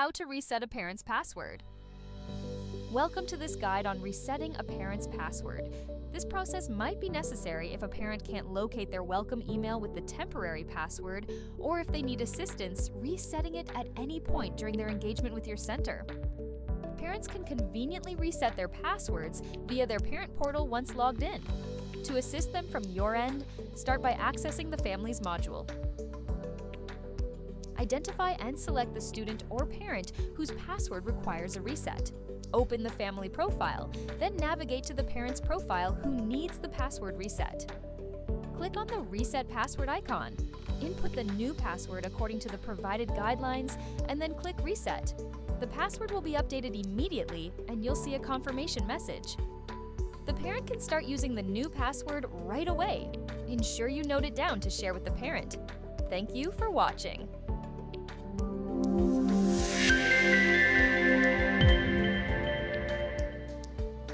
How to reset a parent's password. Welcome to this guide on resetting a parent's password. This process might be necessary if a parent can't locate their welcome email with the temporary password, or if they need assistance resetting it at any point during their engagement with your center. Parents can conveniently reset their passwords via their parent portal once logged in. To assist them from your end, start by accessing the Families module. Identify and select the student or parent whose password requires a reset. Open the family profile, then navigate to the parent's profile who needs the password reset. Click on the Reset Password icon. Input the new password according to the provided guidelines, and then click Reset. The password will be updated immediately, and you'll see a confirmation message. The parent can start using the new password right away. Ensure you note it down to share with the parent. Thank you for watching.